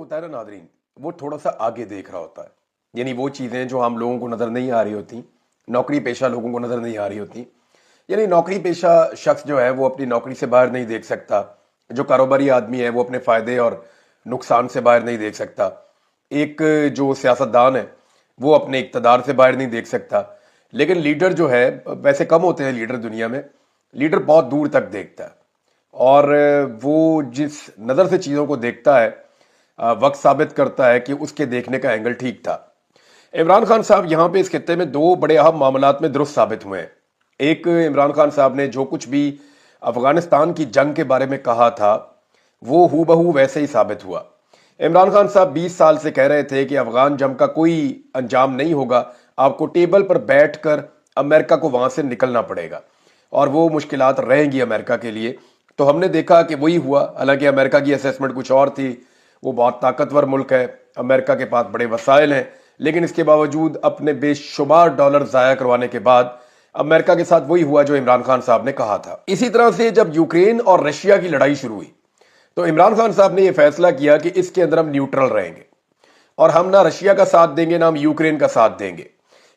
ہوتا ہے نا ناظرین, وہ تھوڑا سا آگے دیکھ رہا ہوتا ہے. یعنی وہ چیزیں جو ہم لوگوں کو نظر نہیں آ رہی ہوتی, نوکری پیشہ لوگوں کو نظر نہیں آ رہی ہوتی. یعنی نوکری پیشہ شخص جو ہے وہ اپنی نوکری سے باہر نہیں دیکھ سکتا. جو کاروباری آدمی ہے وہ اپنے فائدے اور نقصان سے باہر نہیں دیکھ سکتا. ایک جو سیاستدان ہے وہ اپنے اقتدار سے باہر نہیں دیکھ سکتا. لیکن لیڈر جو ہے, ویسے کم ہوتے ہیں لیڈر دنیا میں, لیڈر بہت دور تک دیکھتا ہے. اور وہ جس نظر سے چیزوں کو دیکھتا ہے, وقت ثابت کرتا ہے کہ اس کے دیکھنے کا اینگل ٹھیک تھا. عمران خان صاحب یہاں پہ اس خطے میں دو بڑے اہم معاملات میں درست ثابت ہوئے ہیں. ایک, عمران خان صاحب نے جو کچھ بھی افغانستان کی جنگ کے بارے میں کہا تھا وہ ہو بہو ویسے ہی ثابت ہوا. عمران خان صاحب 20 سال سے کہہ رہے تھے کہ افغان جنگ کا کوئی انجام نہیں ہوگا, آپ کو ٹیبل پر بیٹھ کر امریکہ کو وہاں سے نکلنا پڑے گا اور وہ مشکلات رہیں گی امریکہ کے لیے. تو ہم نے دیکھا کہ وہی ہوا. حالانکہ امریکہ کی اسیسمنٹ کچھ اور تھی, وہ بہت طاقتور ملک ہے, امریکہ کے پاس بڑے وسائل ہیں, لیکن اس کے باوجود اپنے بے شمار ڈالر ضائع کروانے کے بعد امریکہ کے ساتھ وہی ہوا جو عمران خان صاحب نے کہا تھا. اسی طرح سے جب یوکرین اور رشیا کی لڑائی شروع ہوئی تو عمران خان صاحب نے یہ فیصلہ کیا کہ اس کے اندر ہم نیوٹرل رہیں گے اور ہم نہ رشیا کا ساتھ دیں گے نہ ہم یوکرین کا ساتھ دیں گے.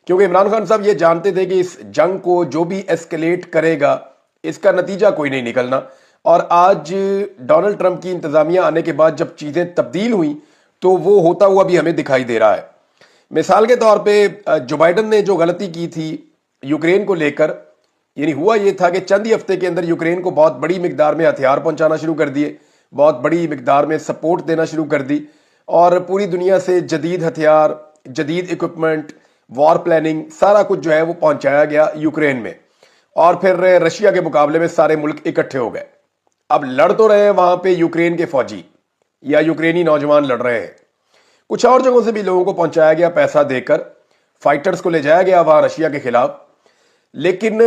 کیونکہ عمران خان صاحب یہ جانتے تھے کہ اس جنگ کو جو بھی ایسکلیٹ کرے گا اس کا نتیجہ کوئی نہیں نکلنا. اور آج ڈونلڈ ٹرمپ کی انتظامیہ آنے کے بعد جب چیزیں تبدیل ہوئیں تو وہ ہوتا ہوا بھی ہمیں دکھائی دے رہا ہے. مثال کے طور پہ جو بائیڈن نے جو غلطی کی تھی یوکرین کو لے کر, یعنی ہوا یہ تھا کہ چند ہی ہفتے کے اندر یوکرین کو بہت بڑی مقدار میں ہتھیار پہنچانا شروع کر دیے, بہت بڑی مقدار میں سپورٹ دینا شروع کر دی, اور پوری دنیا سے جدید ہتھیار, جدید اکوپمنٹ, وار پلاننگ, سارا کچھ جو ہے وہ پہنچایا گیا یوکرین میں. اور پھر رشیا کے مقابلے میں سارے ملک اکٹھے ہو گئے. اب لڑ تو رہے ہیں وہاں پہ یوکرین کے فوجی یا یوکرینی نوجوان لڑ رہے ہیں, کچھ اور جگہوں سے بھی لوگوں کو پہنچایا گیا پیسہ دے کر, فائٹرز کو لے جایا گیا وہاں رشیا کے خلاف. لیکن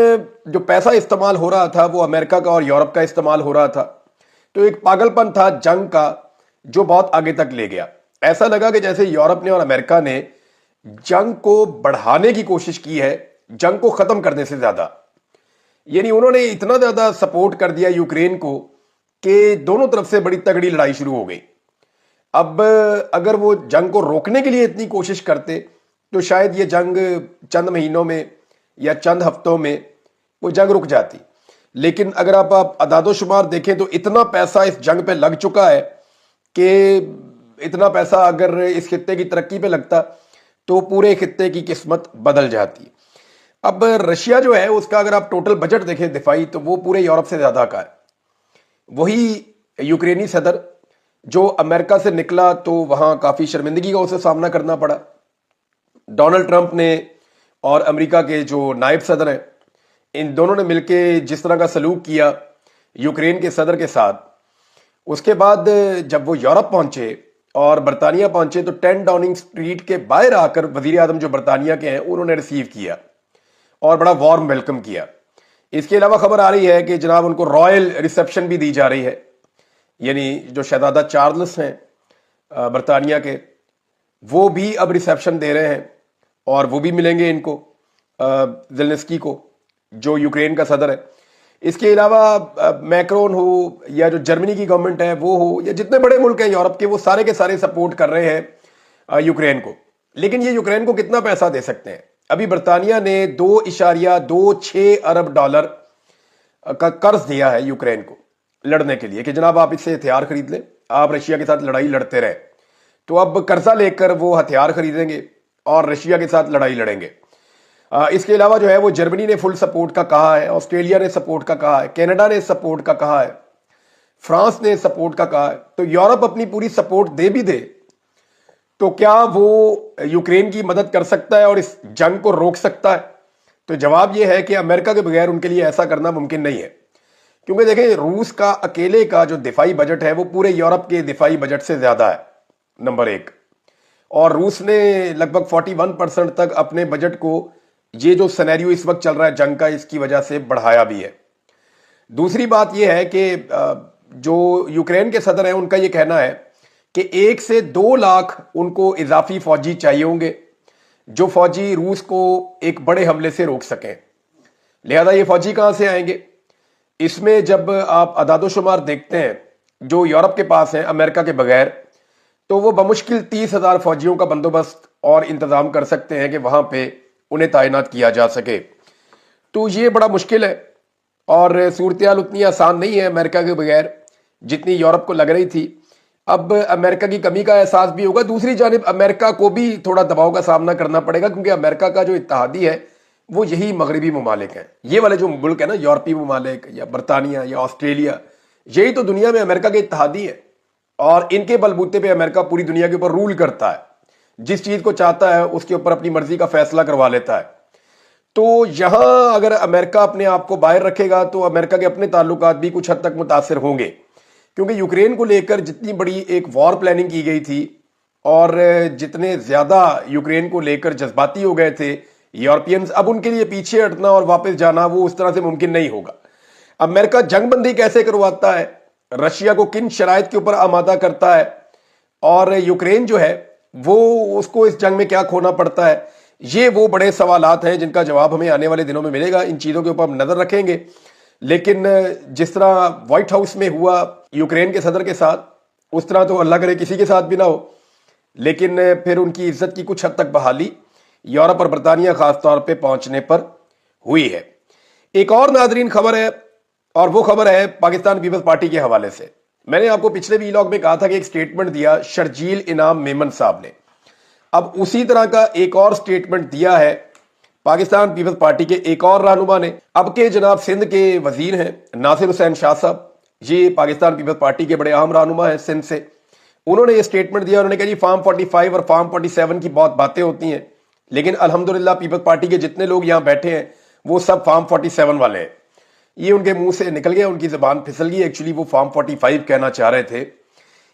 جو پیسہ استعمال ہو رہا تھا وہ امریکہ کا اور یورپ کا استعمال ہو رہا تھا. تو ایک پاگل پن تھا جنگ کا جو بہت آگے تک لے گیا. ایسا لگا کہ جیسے یورپ نے اور امریکہ نے جنگ کو بڑھانے کی کوشش کی ہے جنگ کو ختم کرنے سے زیادہ. یعنی انہوں نے اتنا زیادہ سپورٹ کر دیا یوکرین کو کہ دونوں طرف سے بڑی تگڑی لڑائی شروع ہو گئی. اب اگر وہ جنگ کو روکنے کے لیے اتنی کوشش کرتے تو شاید یہ جنگ چند مہینوں میں یا چند ہفتوں میں وہ جنگ رک جاتی. لیکن اگر آپ اعداد و شمار دیکھیں تو اتنا پیسہ اس جنگ پہ لگ چکا ہے کہ اتنا پیسہ اگر اس خطے کی ترقی پہ لگتا تو پورے خطے کی قسمت بدل جاتی. اب رشیا جو ہے اس کا اگر آپ ٹوٹل بجٹ دیکھیں دفاعی تو وہ پورے یورپ سے زیادہ کا ہے. وہی یوکرینی صدر جو امریکہ سے نکلا تو وہاں کافی شرمندگی کا اسے سامنا کرنا پڑا. ڈونلڈ ٹرمپ نے اور امریکہ کے جو نائب صدر ہیں ان دونوں نے مل کے جس طرح کا سلوک کیا یوکرین کے صدر کے ساتھ, اس کے بعد جب وہ یورپ پہنچے اور برطانیہ پہنچے تو 10 ڈاؤننگ سٹریٹ کے باہر آ کر وزیر اعظم جو برطانیہ کے ہیں انہوں نے ریسیو کیا اور بڑا وارم ویلکم کیا. اس کے علاوہ خبر آ رہی ہے کہ جناب ان کو رائل ریسیپشن بھی دی جا رہی ہے. یعنی جو شہزادہ چارلس ہیں برطانیہ کے, وہ بھی اب ریسیپشن دے رہے ہیں اور وہ بھی ملیں گے ان کو, زیلنسکی کو جو یوکرین کا صدر ہے. اس کے علاوہ میکرون ہو یا جو جرمنی کی گورنمنٹ ہے وہ ہو یا جتنے بڑے ملک ہیں یورپ کے, وہ سارے کے سارے سپورٹ کر رہے ہیں یوکرین کو. لیکن یہ یوکرین کو کتنا پیسہ دے سکتے ہیں؟ ابھی برطانیہ نے $2.26 ارب کا قرض دیا ہے یوکرین کو لڑنے کے لیے کہ جناب آپ اس سے ہتھیار خرید لیں, آپ رشیا کے ساتھ لڑائی لڑتے رہیں. تو اب قرضہ لے کر وہ ہتھیار خریدیں گے اور رشیا کے ساتھ لڑائی لڑیں گے. اس کے علاوہ جو ہے وہ جرمنی نے فل سپورٹ کا کہا ہے, آسٹریلیا نے سپورٹ کا کہا ہے, کینیڈا نے سپورٹ کا کہا ہے, فرانس نے سپورٹ کا کہا ہے. تو یورپ اپنی پوری سپورٹ دے بھی دے تو کیا وہ یوکرین کی مدد کر سکتا ہے اور اس جنگ کو روک سکتا ہے؟ تو جواب یہ ہے کہ امریکہ کے بغیر ان کے لیے ایسا کرنا ممکن نہیں ہے. کیونکہ دیکھیں روس کا اکیلے کا جو دفاعی بجٹ ہے وہ پورے یورپ کے دفاعی بجٹ سے زیادہ ہے, نمبر ایک. اور روس نے لگ بھگ 41% تک اپنے بجٹ کو یہ جو سینیریو اس وقت چل رہا ہے جنگ کا اس کی وجہ سے بڑھایا بھی ہے. دوسری بات یہ ہے کہ جو یوکرین کے صدر ہیں ان کا یہ کہنا ہے کہ 1 سے 2 لاکھ ان کو اضافی فوجی چاہیے ہوں گے جو فوجی روس کو ایک بڑے حملے سے روک سکیں. لہذا یہ فوجی کہاں سے آئیں گے؟ اس میں جب آپ اعداد و شمار دیکھتے ہیں جو یورپ کے پاس ہیں امریکہ کے بغیر, تو وہ بمشکل 30,000 فوجیوں کا بندوبست اور انتظام کر سکتے ہیں کہ وہاں پہ انہیں تعینات کیا جا سکے. تو یہ بڑا مشکل ہے اور صورتحال اتنی آسان نہیں ہے امریکہ کے بغیر جتنی یورپ کو لگ رہی تھی. اب امریکہ کی کمی کا احساس بھی ہوگا. دوسری جانب امریکہ کو بھی تھوڑا دباؤ کا سامنا کرنا پڑے گا کیونکہ امریکہ کا جو اتحادی ہے وہ یہی مغربی ممالک ہیں. یہ والے جو ملک ہیں نا، یورپی ممالک یا برطانیہ یا آسٹریلیا، یہی تو دنیا میں امریکہ کے اتحادی ہے اور ان کے بلبوتے پہ امریکہ پوری دنیا کے اوپر رول کرتا ہے. جس چیز کو چاہتا ہے اس کے اوپر اپنی مرضی کا فیصلہ کروا لیتا ہے. تو یہاں اگر امریکہ اپنے آپ کو باہر رکھے گا تو امریکہ کے اپنے تعلقات بھی کچھ حد تک متاثر ہوں گے، کیونکہ یوکرین کو لے کر جتنی بڑی ایک وار پلاننگ کی گئی تھی اور جتنے زیادہ یوکرین کو لے کر جذباتی ہو گئے تھے یورپینز، اب ان کے لیے پیچھے ہٹنا اور واپس جانا وہ اس طرح سے ممکن نہیں ہوگا. امریکہ جنگ بندی کیسے کرواتا ہے، رشیا کو کن شرائط کے اوپر آمادہ کرتا ہے، اور یوکرین جو ہے وہ اس کو اس جنگ میں کیا کھونا پڑتا ہے، یہ وہ بڑے سوالات ہیں جن کا جواب ہمیں آنے والے دنوں میں ملے گا. ان چیزوں کے اوپر ہم نظر رکھیں گے. لیکن جس طرح وائٹ ہاؤس میں ہوا یوکرین کے صدر کے ساتھ، اس طرح تو اللہ کرے کسی کے ساتھ بھی نہ ہو، لیکن پھر ان کی عزت کی کچھ حد تک بحالی یورپ اور برطانیہ خاص طور پہ پہنچنے پر ہوئی ہے. ایک اور ناظرین خبر ہے، اور وہ خبر ہے پاکستان پیپلز پارٹی کے حوالے سے. میں نے آپ کو پچھلے ویلاگ میں کہا تھا کہ ایک سٹیٹمنٹ دیا شرجیل انعام میمن صاحب نے. اب اسی طرح کا ایک اور سٹیٹمنٹ دیا ہے پاکستان پیپلز پارٹی کے ایک اور رہنما نے. اب کے جناب سندھ کے وزیر ہیں ناصر حسین شاہ صاحب، یہ پاکستان پیپلز پارٹی کے بڑے اہم رہنما ہیں سندھ سے. انہوں نے یہ سٹیٹمنٹ دیا. انہوں نے کہا جی فارم 45 اور فارم 47 کی بہت باتیں ہوتی ہیں، لیکن الحمدللہ پیپلز پارٹی کے جتنے لوگ یہاں بیٹھے ہیں وہ سب فارم 47 والے ہیں. یہ ان کے منہ سے نکل گیا، ان کی زبان پھسل گئی. ایکچولی وہ فارم 45 کہنا چاہ رہے تھے.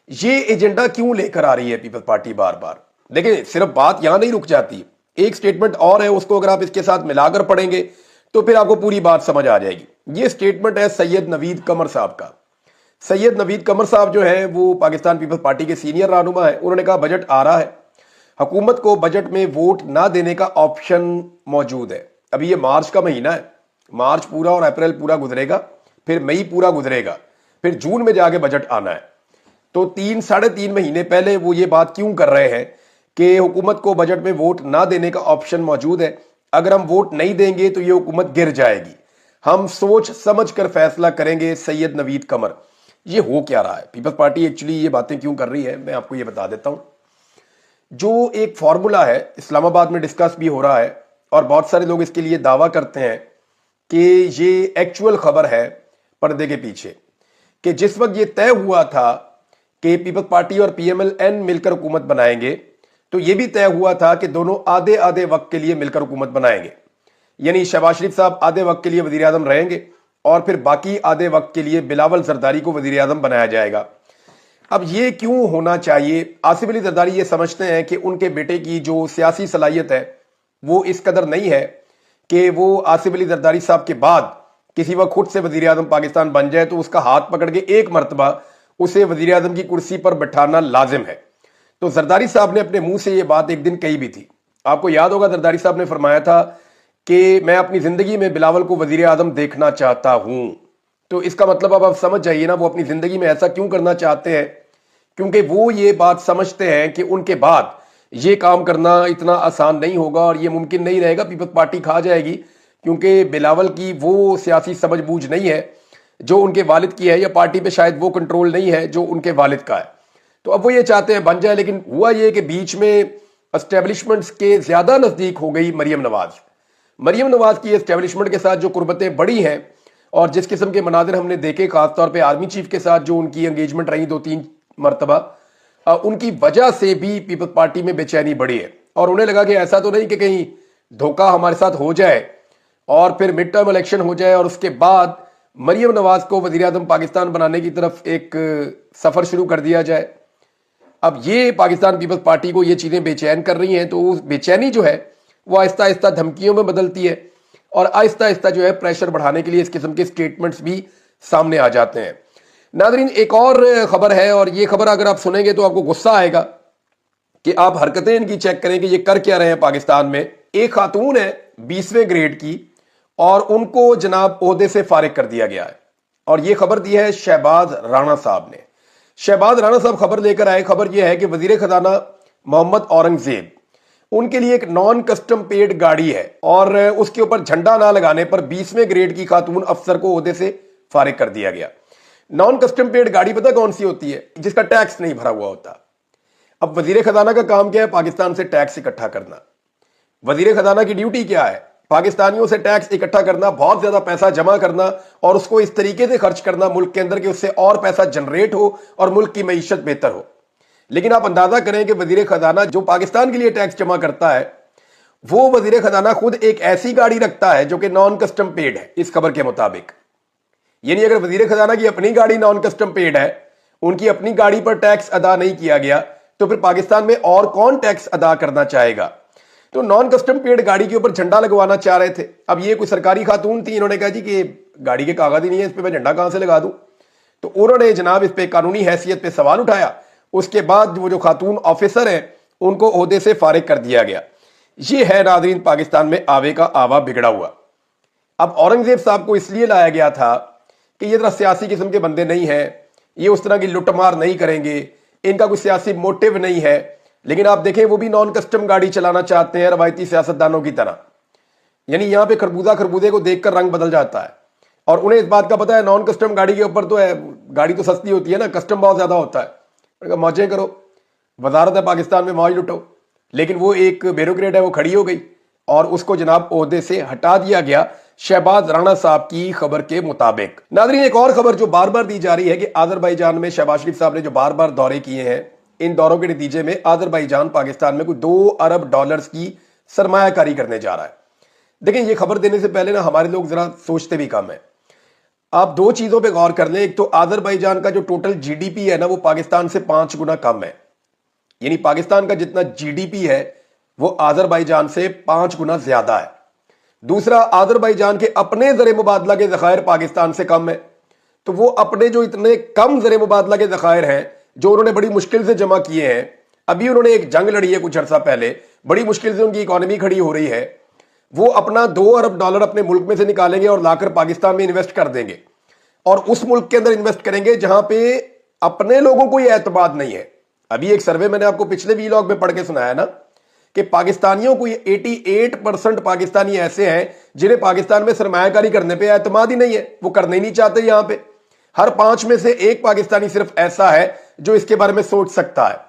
یہ ایجنڈا کیوں لے کر آ رہی ہے پیپلز پارٹی بار بار؟ دیکھیں صرف بات یہاں نہیں رک جاتی، ایک سٹیٹمنٹ اور ہے، اس کو اگر آپ اس کے ساتھ ملا کر پڑھیں گے تو پھر آپ کو پوری بات سمجھ آ جائے گی. یہ سٹیٹمنٹ ہے سید نوید قمر صاحب کا. سید نوید قمر صاحب جو ہے وہ پاکستان پیپلز پارٹی کے سینئر رہنما ہے. انہوں نے کہا بجٹ آ رہا ہے، حکومت کو بجٹ میں ووٹ نہ دینے کا آپشن موجود ہے. ابھی یہ مارچ کا مہینہ ہے، مارچ پورا اور اپریل پورا گزرے گا، پھر مئی پورا گزرے گا، پھر جون میں جا کے بجٹ آنا ہے. تو 3-3.5 مہینے پہلے وہ یہ بات کیوں کر رہے ہیں کہ حکومت کو بجٹ میں ووٹ نہ دینے کا آپشن موجود ہے، اگر ہم ووٹ نہیں دیں گے تو یہ حکومت گر جائے گی، ہم سوچ سمجھ کر فیصلہ کریں گے. سید نوید قمر، یہ ہو کیا رہا ہے؟ پیپلز پارٹی ایکچولی یہ باتیں کیوں کر رہی ہے میں آپ کو یہ بتا دیتا ہوں. جو ایک فارمولا ہے اسلام آباد میں ڈسکس بھی ہو رہا ہے اور بہت سارے لوگ اس کے لیے دعویٰ کرتے ہیں کہ یہ ایکچول خبر ہے پردے کے پیچھے، کہ جس وقت یہ طے ہوا تھا کہ پیپلز پارٹی اور پی ایم ایل این مل کر حکومت بنائیں گے تو یہ بھی طے ہوا تھا کہ دونوں آدھے آدھے وقت کے لیے مل کر حکومت بنائیں گے. یعنی شہباز شریف صاحب آدھے وقت کے لیے وزیر اعظم رہیں گے اور پھر باقی آدھے وقت کے لیے بلاول زرداری کو وزیر اعظم بنایا جائے گا. اب یہ کیوں ہونا چاہیے؟ آصف علی زرداری یہ سمجھتے ہیں کہ ان کے بیٹے کی جو سیاسی صلاحیت ہے وہ اس قدر نہیں ہے کہ وہ آصف علی زرداری صاحب کے بعد کسی وقت خود سے وزیر اعظم پاکستان بن جائے تو اس کا ہاتھ پکڑ کے ایک مرتبہ اسے وزیر اعظم کی کرسی پر بٹھانا لازم ہے. تو زرداری صاحب نے اپنے منہ سے یہ بات ایک دن کہی بھی تھی. آپ کو یاد ہوگا زرداری صاحب نے فرمایا تھا کہ میں اپنی زندگی میں بلاول کو وزیر اعظم دیکھنا چاہتا ہوں. تو اس کا مطلب اب آپ سمجھ جائیے نا وہ اپنی زندگی میں ایسا کیوں کرنا چاہتے ہیں، کیونکہ وہ یہ بات سمجھتے ہیں کہ ان کے بعد یہ کام کرنا اتنا آسان نہیں ہوگا اور یہ ممکن نہیں رہے گا، پیپلز پارٹی کھا جائے گی، کیونکہ بلاول کی وہ سیاسی سمجھ بوجھ نہیں ہے جو ان کے والد کی ہے، یا پارٹی پہ شاید وہ کنٹرول نہیں ہے جو ان کے والد کا ہے. تو اب وہ یہ چاہتے ہیں بن جائے. لیکن ہوا یہ کہ بیچ میں اسٹیبلشمنٹس کے زیادہ نزدیک ہو گئی مریم نواز کی اسٹیبلشمنٹ کے ساتھ جو قربتیں بڑی ہیں اور جس قسم کے مناظر ہم نے دیکھے خاص طور پہ آرمی چیف کے ساتھ جو ان کی انگیجمنٹ رہی 2-3 مرتبہ، ان کی وجہ سے بھی پیپلز پارٹی میں بے چینی بڑھی ہے. اور انہیں لگا کہ ایسا تو نہیں کہ کہیں دھوکہ ہمارے ساتھ ہو جائے اور پھر مڈ ٹرم الیکشن ہو جائے اور اس کے بعد مریم نواز کو وزیر اعظم پاکستان بنانے کی طرف ایک سفر شروع کر دیا جائے. اب یہ پاکستان پیپلز پارٹی کو یہ چیزیں بے چین کر رہی ہیں، تو اس بے چینی جو ہے وہ آہستہ آہستہ دھمکیوں میں بدلتی ہے اور آہستہ آہستہ جو ہے پریشر بڑھانے کے لیے اس قسم کے سٹیٹمنٹس بھی سامنے آ جاتے ہیں. ناظرین ایک اور خبر ہے، اور یہ خبر اگر آپ سنیں گے تو آپ کو غصہ آئے گا کہ آپ حرکتیں ان کی چیک کریں کہ یہ کر کیا رہے ہیں پاکستان میں. ایک خاتون ہے 20ویں گریڈ کی اور ان کو جناب عہدے سے فارغ کر دیا گیا ہے، اور یہ خبر دی ہے شہباز رانا صاحب نے. शहबाज राणा साहब खबर लेकर आए। खबर यह है कि वजीर खजाना मोहम्मद औरंगजेब उनके लिए एक नॉन कस्टम पेड गाड़ी है और उसके ऊपर झंडा ना लगाने पर 20वें ग्रेड की खातून अफसर को ओहदे से फारिग कर दिया गया। नॉन कस्टम पेड गाड़ी पता कौन सी होती है? जिसका टैक्स नहीं भरा हुआ होता। अब वजीर खजाना का काम क्या है? पाकिस्तान से टैक्स इकट्ठा करना। वजीर खजाना की ड्यूटी क्या है? पाकिस्तानियों से टैक्स इकट्ठा करना, बहुत ज्यादा पैसा जमा करना और उसको इस तरीके से खर्च करना मुल्क के अंदर कि उससे और पैसा जनरेट हो और मुल्क की मईशत बेहतर हो। लेकिन आप अंदाजा करें कि वजीर खजाना जो पाकिस्तान के लिए टैक्स जमा करता है, वो वजीर खजाना खुद एक ऐसी गाड़ी रखता है जो कि नॉन कस्टम पेड है इस खबर के मुताबिक। यानी अगर वजीर खजाना की अपनी गाड़ी नॉन कस्टम पेड है, उनकी अपनी गाड़ी पर टैक्स अदा नहीं किया गया, तो फिर पाकिस्तान में और कौन टैक्स अदा करना चाहेगा? तो नॉन कस्टम पेड गाड़ी के ऊपर झंडा लगवाना चाह रहे थे। अब ये कोई सरकारी खातून थी, इन्होंने कहा जी कि गाड़ी के कागज ही नहीं है, इस पे मैं झंडा कहां से लगा दूं? तो उन्होंने जनाब इस पे कानूनी हैसियत पे सवाल उठाया। उसके बाद वो जो खातून ऑफिसर है उनको ओहदे से फारिग कर दिया गया। ये है नाज़रीन पाकिस्तान में आवे का आवा बिगड़ा हुआ। अब औरंगजेब साहब को इसलिए लाया गया था कि ये जरा सियासी किस्म के बंदे नहीं है, ये उस तरह की लुटमार नहीं करेंगे, इनका कोई सियासी मोटिव नहीं है। लेकिन आप देखें वो भी नॉन कस्टम गाड़ी चलाना चाहते हैं रवायती सियासतदानों की तरह। यानी यहां पे खरबूजे को देखकर रंग बदल जाता है और उन्हें इस बात का पता है नॉन कस्टम गाड़ी के ऊपर तो है, गाड़ी तो सस्ती होती है ना, कस्टम बहुत ज्यादा होता है। मौजें करो, वजारत है पाकिस्तान में, मौज लुटो। लेकिन वो एक ब्यूरोक्रेट है, वो खड़ी हो गई और उसको जनाब ओहदे से हटा दिया गया शहबाज राणा साहब की खबर के मुताबिक। नाज़रीन एक और खबर जो बार बार दी जा रही है कि आज़रबाईजान में शहबाज शरीफ साहब ने जो बार बार दौरे किए हैं, इन दौरों के नतीजे में आज़रबाईजान पाकिस्तान में कोई $2 अरब की सरमायाकारी करने जा रहा है। देखिए ये खबर देने से पहले ना हमारे लोग जरा सोचते भी कम है। आप दो चीजों पे गौर कर लें। एक तो आज़रबाईजान का जो टोटल जीडीपी है ना, वो पाकिस्तान से 5 गुना कम है। यानी पाकिस्तान का जितना जीडीपी है वो आज़रबाईजान से 5 गुना ज्यादा है। दूसरा, आज़रबाईजान के अपने ज़र मुबादला के ज़खायर पाकिस्तान से कम है। तो वो अपने जो इतने कम ज़र मुबादला के ज़खायर हैं जो उन्होंने बड़ी मुश्किल से जमा किए हैं, अभी उन्होंने एक जंग लड़ी है कुछ अर्सा पहले, बड़ी मुश्किल से उनकी इकोनॉमी खड़ी हो रही है, वो अपना $2 अरब अपने मुल्क में से निकालेंगे और लाकर पाकिस्तान में इन्वेस्ट कर देंगे और उस मुल्क के अंदर इन्वेस्ट करेंगे जहां पे अपने लोगों को यह एतमाद नहीं है। अभी एक सर्वे मैंने आपको पिछले वीलॉग में पढ़ के सुनाया ना कि पाकिस्तानियों को 88% पाकिस्तानी ऐसे हैं जिन्हें पाकिस्तान में सरमायाकारी करने पे एतमाद ही नहीं है, वो करने ही नहीं चाहते। यहां पे हर 5 में से एक पाकिस्तानी सिर्फ ऐसा है जो इसके बारे में सोच सकता है।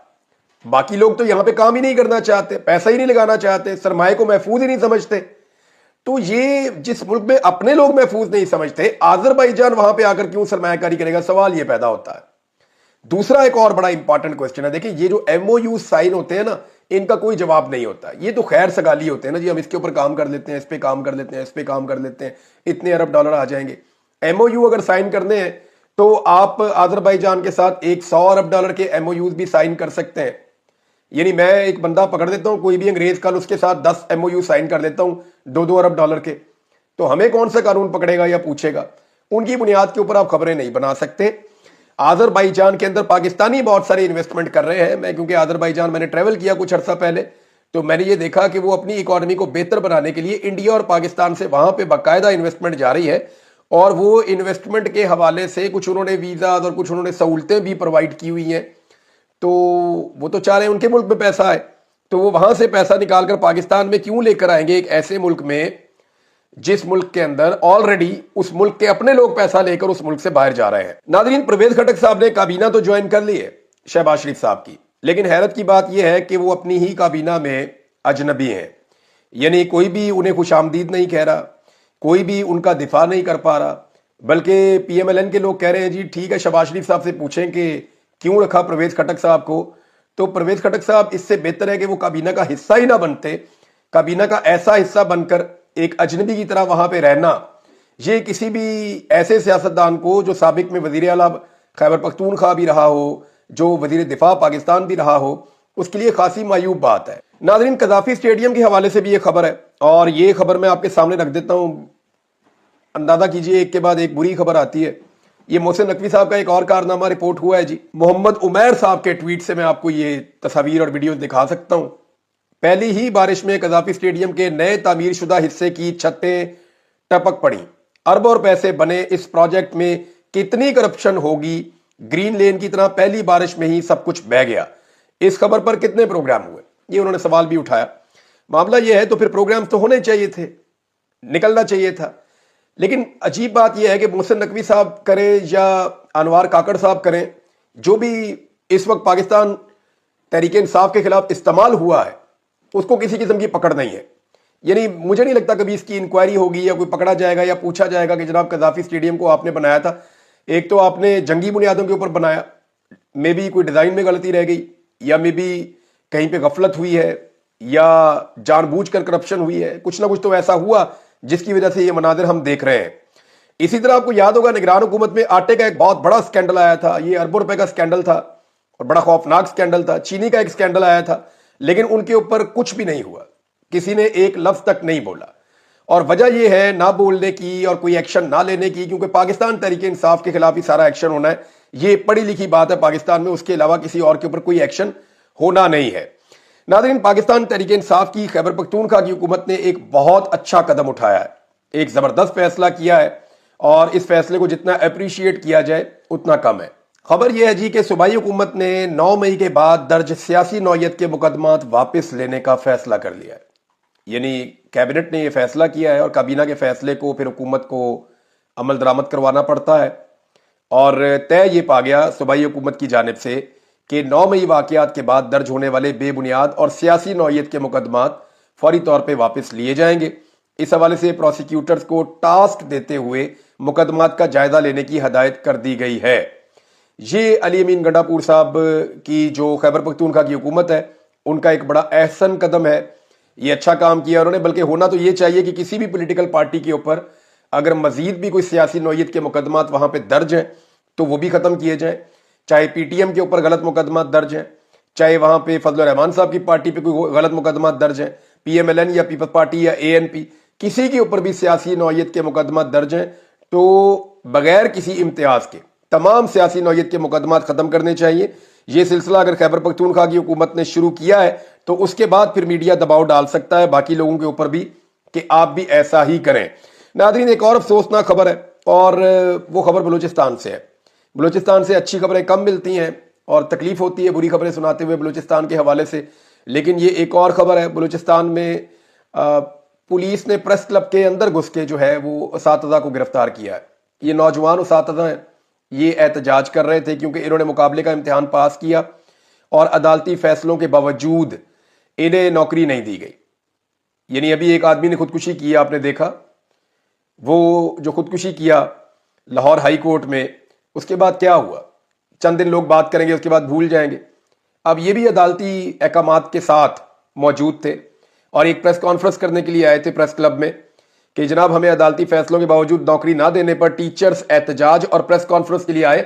बाकी लोग तो यहां पे काम ही नहीं करना चाहते, पैसा ही नहीं लगाना चाहते, सरमाए को महफूज ही नहीं समझते। तो ये जिस मुल्क में अपने लोग महफूज नहीं समझते, आज़रबाईजान वहां पे आकर क्यों सरमायाकारी करेगा? सवाल ये पैदा होता है। दूसरा एक और बड़ा इंपॉर्टेंट क्वेश्चन है। देखिए ये जो MOU साइन होते हैं ना, इनका कोई जवाब नहीं होता। ये तो खैर सगाली होते हैं ना जी, हम इसके ऊपर काम कर लेते हैं, इस पे काम कर लेते हैं, इस पे काम कर लेते हैं, इतने अरब डॉलर आ जाएंगे। MOU अगर साइन करने हैं तो आप आज़रबाईजान के साथ एक $100 अरब के MOUs भी साइन कर सकते हैं। यानी मैं एक बंदा पकड़ देता हूं, कोई भी अंग्रेज, कल उसके साथ 10 MOU साइन कर देता हूं $2 अरब के, तो हमें कौन सा कानून पकड़ेगा या पूछेगा? उनकी बुनियाद के ऊपर आप खबरें नहीं बना सकते। आज़रबाईजान के अंदर पाकिस्तानी बहुत सारे इन्वेस्टमेंट कर रहे हैं। मैं क्योंकि आज़रबाईजान मैंने ट्रेवल किया कुछ अर्सा पहले, तो मैंने ये देखा कि वो अपनी इकोनॉमी को बेहतर बनाने के लिए इंडिया और पाकिस्तान से वहां पे बाकायदा इन्वेस्टमेंट जा रही है और वो इन्वेस्टमेंट के हवाले से कुछ उन्होंने वीज़ा और कुछ उन्होंने सहूलतें भी प्रोवाइड की हुई हैं। तो वो तो चाह रहे हैं उनके मुल्क में पैसा आए, तो वो वहां से पैसा निकालकर पाकिस्तान में क्यों लेकर आएंगे, एक ऐसे मुल्क में जिस मुल्क के अंदर ऑलरेडी उस मुल्क के अपने लोग पैसा लेकर उस मुल्क से बाहर जा रहे हैं। नाज़रीन परवेज खटक साहब ने काबीना तो ज्वाइन कर ली है शहबाज शरीफ साहब की, लेकिन हैरत की बात यह है कि वो अपनी ही काबीना में अजनबी हैं। यानी कोई भी उन्हें खुशामदीद नहीं कह रहा, कोई भी उनका दिफा नहीं कर पा रहा, बल्कि PMLN के लोग कह रहे हैं जी ठीक है, शहबाज शरीफ साहब से पूछें कि क्यों रखा परवेज खटक साहब को। तो परवेज खटक साहब इससे बेहतर है कि वो काबीना का हिस्सा ही ना बनते। काबीना का ऐसा हिस्सा बनकर एक अजनबी की तरह वहां पे रहना, ये किसी भी ऐसे सियासतदान को जो साबिक में वजीर आला खैबर पख्तूनख्वा भी रहा हो, जो वजीर दिफा पाकिस्तान भी रहा हो, उसके लिए खासी मायूब बात है। नाज़रीन कज़ाफी स्टेडियम के हवाले से भी ये खबर है और ये खबर मैं आपके सामने रख देता हूं। अंदाजा कीजिए एक के बाद एक बुरी खबर आती है। ये मोहसिन नकवी साहब का एक और कारनामा रिपोर्ट हुआ है जी। मोहम्मद उमैर साहब के ट्वीट से मैं आपको ये तस्वीर और वीडियो दिखा सकता हूं। पहली ही बारिश में कज़ाफी स्टेडियम के नए तामीर शुदा हिस्से की छतें टपक पड़ी। अरबों पैसे बने, इस प्रोजेक्ट में कितनी करप्शन होगी ग्रीन लेन की तरह पहली बारिश में ही सब कुछ बह गया। इस खबर पर कितने प्रोग्राम हुए, ये उन्होंने सवाल भी उठाया। मामला ये है तो फिर प्रोग्राम तो होने चाहिए थे, निकलना चाहिए था। लेकिन अजीब बात यह है कि मोहसिन नकवी साहब करें या अनवार काकड़ साहब करें, जो भी इस वक्त पाकिस्तान तहरीक इंसाफ के खिलाफ इस्तेमाल हुआ है उसको किसी किस्म की पकड़ नहीं है। यानी मुझे नहीं लगता कभी इसकी इंक्वायरी होगी या कोई पकड़ा जाएगा या पूछा जाएगा कि जनाब कजाफी स्टेडियम को आपने बनाया था, एक तो आपने जंगी बुनियादों के ऊपर बनाया, मे बी कोई डिजाइन में गलती रह गई, या मे बी कहीं पे गफलत हुई है, या जानबूझकर करप्शन हुई है, कुछ ना कुछ तो ऐसा हुआ जिसकी वजह से ये मनाजिर हम देख रहे हैं। इसी तरह आपको याद होगा निगरान हुकूमत में आटे का एक बहुत बड़ा स्कैंडल आया था, ये अरबों रुपए का स्कैंडल था और बड़ा खौफनाक स्कैंडल था। चीनी का एक स्कैंडल आया था, लेकिन उनके ऊपर कुछ भी नहीं हुआ, किसी ने एक लफ्ज तक नहीं बोला। और वजह यह है ना बोलने की और कोई एक्शन ना लेने की, क्योंकि पाकिस्तान तहरीक इंसाफ के खिलाफ ही सारा एक्शन होना है। ये पढ़ी लिखी बात है पाकिस्तान में, उसके अलावा किसी और के ऊपर कोई एक्शन होना नहीं है। नाज़रीन, पाकिस्तान तहरीक इंसाफ की खैबर पख्तूनख्वा की हुकूमत ने एक बहुत अच्छा कदम उठाया है, एक जबरदस्त फैसला किया है, और इस फैसले को जितना अप्रिशिएट किया जाए उतना कम है। खबर यह है जी कि सूबाई हुकूमत ने 9 मई के बाद दर्ज सियासी नौयत के मुकदमात वापस लेने का फैसला कर लिया है। यानी कैबिनेट ने यह फैसला किया है और काबीना के फैसले को फिर हुकूमत को अमल दरामद करवाना पड़ता है। और तय ये पा गया सूबाई हुकूमत की जानिब से कि 9 मई वाकयात के बाद दर्ज होने वाले बेबुनियाद और सियासी नौयत के मुकदमात फौरी तौर पर वापस लिए जाएंगे। इस हवाले से प्रोसिक्यूटर्स को टास्क देते हुए मुकदमात का जायजा लेने की हदायत कर दी गई है। ये अली अमीन गंडापुर साहब की जो खैबर पख्तूनख्वा की हुकूमत है उनका एक बड़ा अहसन कदम है, ये अच्छा काम किया उन्होंने। बल्कि होना तो ये चाहिए कि किसी भी पॉलिटिकल पार्टी के ऊपर अगर मजीद भी कोई सियासी नौयत के मुकदमात वहां पे दर्ज हैं तो वो भी खत्म किए जाएं। चाहे पीटीएम के ऊपर गलत मुकदमात दर्ज हैं, चाहे वहां पे फजल रहमान साहब की पार्टी पे कोई गलत मुकदमात दर्ज हैं, पीएमएलएन या पीपल्स पार्टी या एएनपी, किसी के ऊपर भी सियासी नौयत के मुकदमात दर्ज हैं तो बगैर किसी इम्तियाज के तमाम सियासी नौयत के मुकदमात खत्म करने चाहिए। ये सिलसिला अगर खैबर पख्तूनख्वा की हुकूमत ने शुरू किया है तो उसके बाद फिर मीडिया दबाव डाल सकता है बाकी लोगों के ऊपर भी कि आप भी ऐसा ही करें। नादरीन, एक और अफसोसनाक खबर है और वो खबर बलूचिस्तान से है। बलूचिस्तान से अच्छी खबरें कम मिलती हैं और तकलीफ होती है बुरी खबरें सुनाते हुए बलूचिस्तान के हवाले से, लेकिन ये एक और खबर है। बलूचिस्तान में पुलिस ने प्रेस क्लब के अंदर घुस के जो है वो उसातिज़ा को गिरफ्तार किया है। ये नौजवान उसातिज़ा हैं, ये एहतजाज कर रहे थे क्योंकि इन्होंने मुकाबले का इम्तिहान पास किया और अदालती फैसलों के बावजूद इन्हें नौकरी नहीं दी गई। यानी अभी एक आदमी ने खुदकुशी की, आपने देखा, वो जो खुदकुशी किया लाहौर हाई कोर्ट में, उसके बाद क्या हुआ, चंद दिन लोग बात करेंगे उसके बाद भूल जाएंगे। अब ये भी अदालती अहकामात के साथ मौजूद थे और एक प्रेस कॉन्फ्रेंस करने के लिए आए थे प्रेस क्लब में कि जनाब हमें अदालती फैसलों के बावजूद नौकरी ना देने पर टीचर्स एहतजाज और प्रेस कॉन्फ्रेंस के लिए आए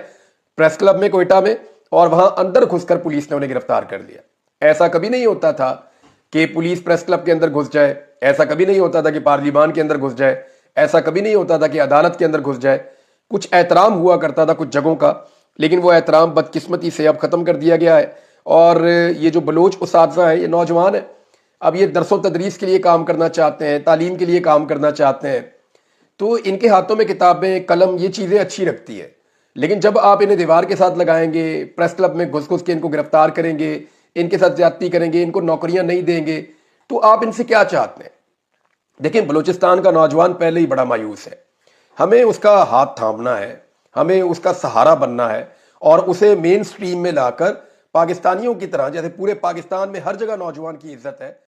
प्रेस क्लब में कोयटा में, और वहां अंदर घुसकर पुलिस ने उन्हें गिरफ्तार कर लिया। ऐसा कभी नहीं होता था कि पुलिस प्रेस क्लब के अंदर घुस जाए, ऐसा कभी नहीं होता था कि पार्लियामान के अंदर घुस जाए, ऐसा कभी नहीं होता था कि अदालत के अंदर घुस जाए। कुछ एहतराम हुआ करता था कुछ जगहों का, लेकिन वो एहतराम बदकिस्मती से अब खत्म कर दिया गया है। और ये जो बलोच उसातिज़ा है, ये नौजवान है, अब ये दरसो तदरीस के लिए काम करना चाहते हैं, तालीम के लिए काम करना चाहते हैं, तो इनके हाथों में किताबें कलम ये चीज़ें अच्छी लगती है। लेकिन जब आप इन्हें दीवार के साथ लगाएंगे, प्रेस क्लब में घुस घुस के इनको गिरफ्तार करेंगे, इनके साथ ज्यादती करेंगे, इनको नौकरियां नहीं देंगे, तो आप इनसे क्या चाहते हैं? देखिए, बलूचिस्तान का नौजवान पहले ही बड़ा मायूस है, हमें उसका हाथ थामना है, हमें उसका सहारा बनना है और उसे मेन स्ट्रीम में लाकर पाकिस्तानियों की तरह, जैसे पूरे पाकिस्तान में हर जगह नौजवान की इज्जत है,